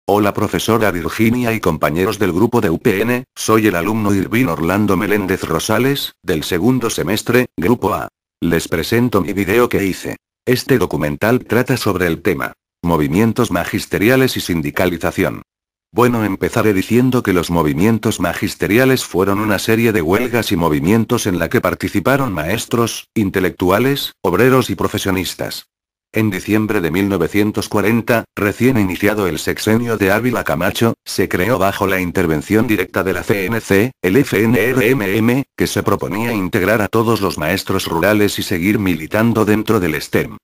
Hola profesora Virginia y compañeros del grupo de UPN, soy el alumno Irvin Orlando Meléndez Rosales, del segundo semestre, Grupo A. Les presento mi video que hice. Este documental trata sobre el tema movimientos magisteriales y sindicalización. Bueno, empezaré diciendo que los movimientos magisteriales fueron una serie de huelgas y movimientos en la que participaron maestros, intelectuales, obreros y profesionistas. En diciembre de 1940, recién iniciado el sexenio de Ávila Camacho, se creó bajo la intervención directa de la CNC, el FNRMM, que se proponía integrar a todos los maestros rurales y seguir militando dentro del STEM.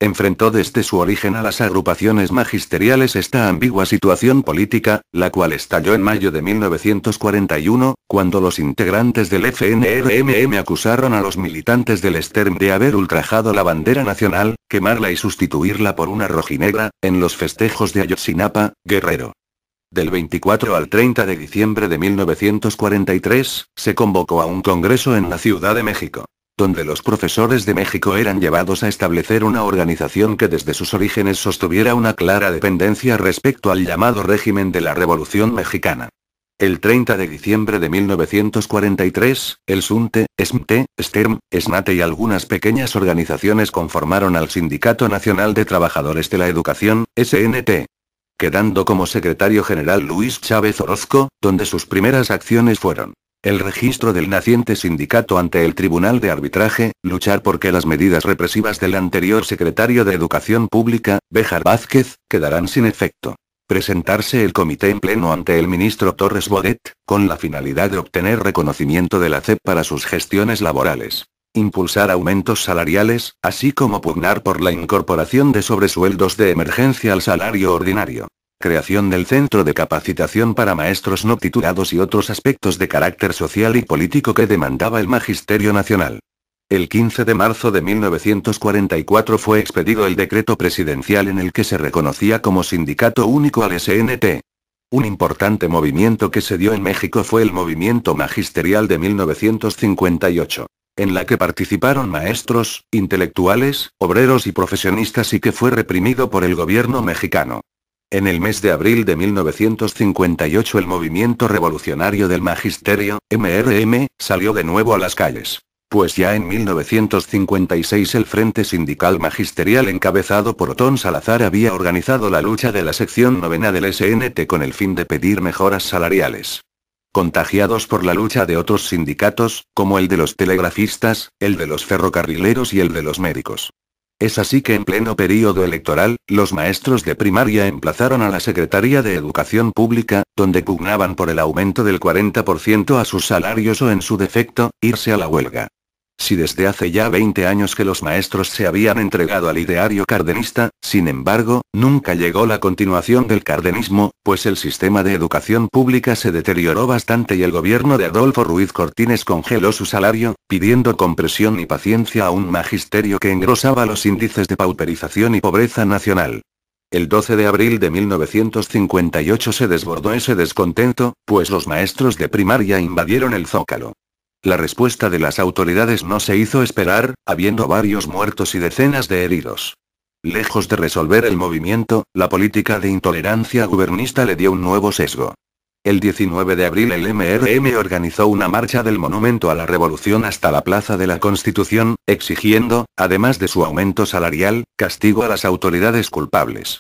Enfrentó desde su origen a las agrupaciones magisteriales esta ambigua situación política, la cual estalló en mayo de 1941, cuando los integrantes del FNRMM acusaron a los militantes del STEM de haber ultrajado la bandera nacional, quemarla y sustituirla por una rojinegra, en los festejos de Ayotzinapa, Guerrero. Del 24 al 30 de diciembre de 1943, se convocó a un congreso en la Ciudad de México, donde los profesores de México eran llevados a establecer una organización que desde sus orígenes sostuviera una clara dependencia respecto al llamado régimen de la Revolución Mexicana. El 30 de diciembre de 1943, el SUNTE, SMTE, STERM, SNATE y algunas pequeñas organizaciones conformaron al Sindicato Nacional de Trabajadores de la Educación, SNT. Quedando como secretario general Luis Chávez Orozco, donde sus primeras acciones fueron el registro del naciente sindicato ante el Tribunal de Arbitraje, luchar porque las medidas represivas del anterior secretario de Educación Pública, Béjar Vázquez, quedarán sin efecto. Presentarse el comité en pleno ante el ministro Torres Bodet, con la finalidad de obtener reconocimiento de la CEP para sus gestiones laborales. Impulsar aumentos salariales, así como pugnar por la incorporación de sobresueldos de emergencia al salario ordinario. Creación del Centro de Capacitación para Maestros no titulados y otros aspectos de carácter social y político que demandaba el Magisterio Nacional. El 15 de marzo de 1944 fue expedido el decreto presidencial en el que se reconocía como sindicato único al SNT. Un importante movimiento que se dio en México fue el movimiento magisterial de 1958, en la que participaron maestros, intelectuales, obreros y profesionistas y que fue reprimido por el gobierno mexicano. En el mes de abril de 1958 el movimiento revolucionario del Magisterio, MRM, salió de nuevo a las calles. Pues ya en 1956 el Frente Sindical Magisterial encabezado por Otón Salazar había organizado la lucha de la sección novena del SNT con el fin de pedir mejoras salariales. Contagiados por la lucha de otros sindicatos, como el de los telegrafistas, el de los ferrocarrileros y el de los médicos. Es así que en pleno período electoral, los maestros de primaria emplazaron a la Secretaría de Educación Pública, donde pugnaban por el aumento del 40% a sus salarios o en su defecto, irse a la huelga. Si desde hace ya 20 años que los maestros se habían entregado al ideario cardenista, sin embargo, nunca llegó la continuación del cardenismo, pues el sistema de educación pública se deterioró bastante y el gobierno de Adolfo Ruiz Cortines congeló su salario, pidiendo comprensión y paciencia a un magisterio que engrosaba los índices de pauperización y pobreza nacional. El 12 de abril de 1958 se desbordó ese descontento, pues los maestros de primaria invadieron el Zócalo. La respuesta de las autoridades no se hizo esperar, habiendo varios muertos y decenas de heridos. Lejos de resolver el movimiento, la política de intolerancia gubernista le dio un nuevo sesgo. El 19 de abril el MRM organizó una marcha del Monumento a la Revolución hasta la Plaza de la Constitución, exigiendo, además de su aumento salarial, castigo a las autoridades culpables.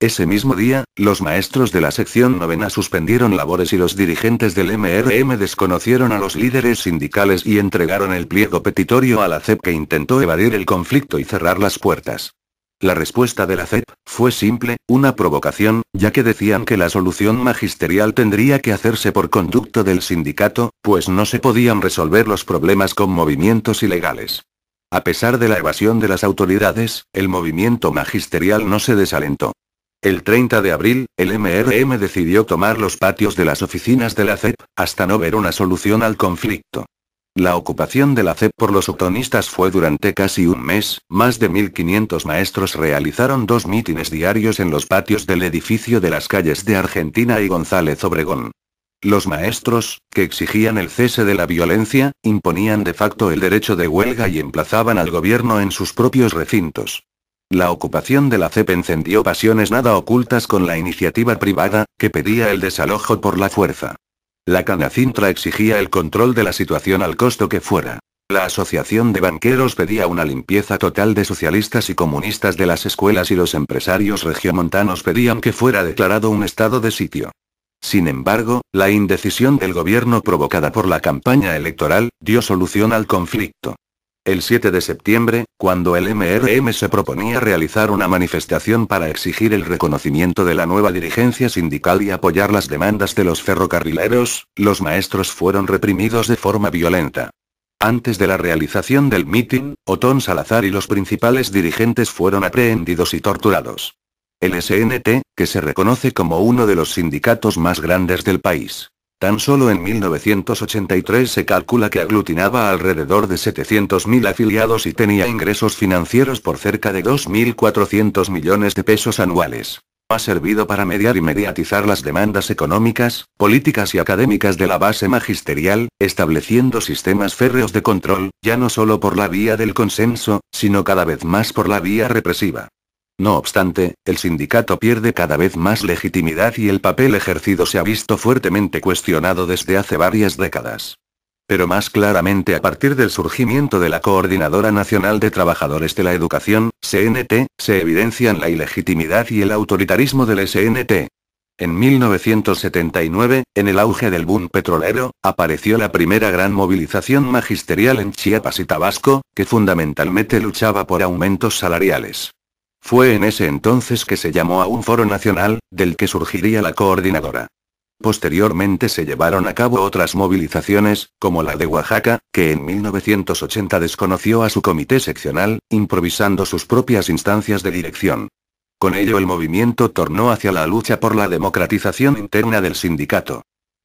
Ese mismo día, los maestros de la sección novena suspendieron labores y los dirigentes del MRM desconocieron a los líderes sindicales y entregaron el pliego petitorio a la CEP que intentó evadir el conflicto y cerrar las puertas. La respuesta de la CEP fue simple, una provocación, ya que decían que la solución magisterial tendría que hacerse por conducto del sindicato, pues no se podían resolver los problemas con movimientos ilegales. A pesar de la evasión de las autoridades, el movimiento magisterial no se desalentó. El 30 de abril, el MRM decidió tomar los patios de las oficinas de la CEP, hasta no ver una solución al conflicto. La ocupación de la CEP por los utonistas fue durante casi un mes, más de 1500 maestros realizaron 2 mítines diarios en los patios del edificio de las calles de Argentina y González Obregón. Los maestros, que exigían el cese de la violencia, imponían de facto el derecho de huelga y emplazaban al gobierno en sus propios recintos. La ocupación de la CEP encendió pasiones nada ocultas con la iniciativa privada, que pedía el desalojo por la fuerza. La Canacintra exigía el control de la situación al costo que fuera. La Asociación de Banqueros pedía una limpieza total de socialistas y comunistas de las escuelas y los empresarios regiomontanos pedían que fuera declarado un estado de sitio. Sin embargo, la indecisión del gobierno provocada por la campaña electoral, dio solución al conflicto. El 7 de septiembre, cuando el MRM se proponía realizar una manifestación para exigir el reconocimiento de la nueva dirigencia sindical y apoyar las demandas de los ferrocarrileros, los maestros fueron reprimidos de forma violenta. Antes de la realización del mitin, Otón Salazar y los principales dirigentes fueron aprehendidos y torturados. El SNT, que se reconoce como uno de los sindicatos más grandes del país. Tan solo en 1983 se calcula que aglutinaba alrededor de 700.000 afiliados y tenía ingresos financieros por cerca de 2.400 millones de pesos anuales. Ha servido para mediar y mediatizar las demandas económicas, políticas y académicas de la base magisterial, estableciendo sistemas férreos de control, ya no solo por la vía del consenso, sino cada vez más por la vía represiva. No obstante, el sindicato pierde cada vez más legitimidad y el papel ejercido se ha visto fuertemente cuestionado desde hace varias décadas. Pero más claramente a partir del surgimiento de la Coordinadora Nacional de Trabajadores de la Educación, CNT, se evidencian la ilegitimidad y el autoritarismo del SNT. En 1979, en el auge del boom petrolero, apareció la primera gran movilización magisterial en Chiapas y Tabasco, que fundamentalmente luchaba por aumentos salariales. Fue en ese entonces que se llamó a un foro nacional, del que surgiría la coordinadora. Posteriormente se llevaron a cabo otras movilizaciones, como la de Oaxaca, que en 1980 desconoció a su comité seccional, improvisando sus propias instancias de dirección. Con ello el movimiento tornó hacia la lucha por la democratización interna del sindicato.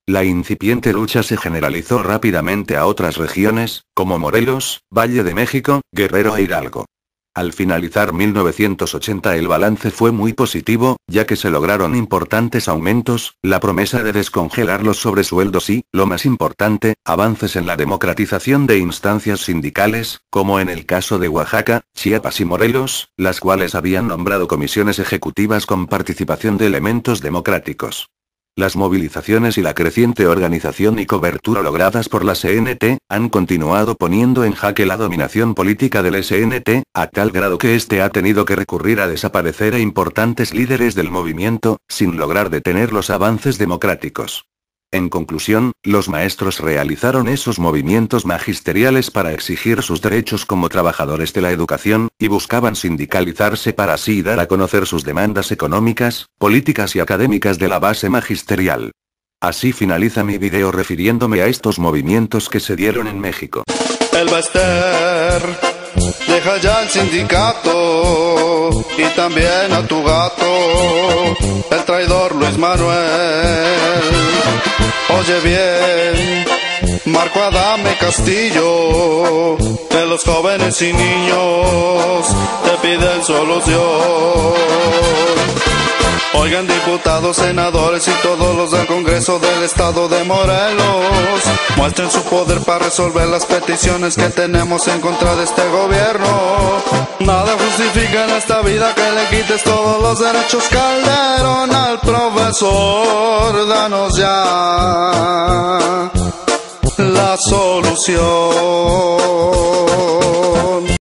La incipiente lucha se generalizó rápidamente a otras regiones, como Morelos, Valle de México, Guerrero e Hidalgo. Al finalizar 1980 el balance fue muy positivo, ya que se lograron importantes aumentos, la promesa de descongelar los sobresueldos y, lo más importante, avances en la democratización de instancias sindicales, como en el caso de Oaxaca, Chiapas y Morelos, las cuales habían nombrado comisiones ejecutivas con participación de elementos democráticos. Las movilizaciones y la creciente organización y cobertura logradas por la CNT, han continuado poniendo en jaque la dominación política del SNT, a tal grado que este ha tenido que recurrir a desaparecer a importantes líderes del movimiento, sin lograr detener los avances democráticos. En conclusión, los maestros realizaron esos movimientos magisteriales para exigir sus derechos como trabajadores de la educación, y buscaban sindicalizarse para así dar a conocer sus demandas económicas, políticas y académicas de la base magisterial. Así finaliza mi video refiriéndome a estos movimientos que se dieron en México. El Bester deja ya el sindicato y también a tu gato, el traidor Luis Manuel. Oye bien, Marco Adame Castillo, que los jóvenes y niños te piden solución. Oigan, diputados, senadores y todos los del Congreso del Estado de Morelos, muestren su poder para resolver las peticiones que tenemos en contra de este gobierno. Nada justifica en esta vida que le quites todos los derechos. Calderón, al profesor, danos ya la solución.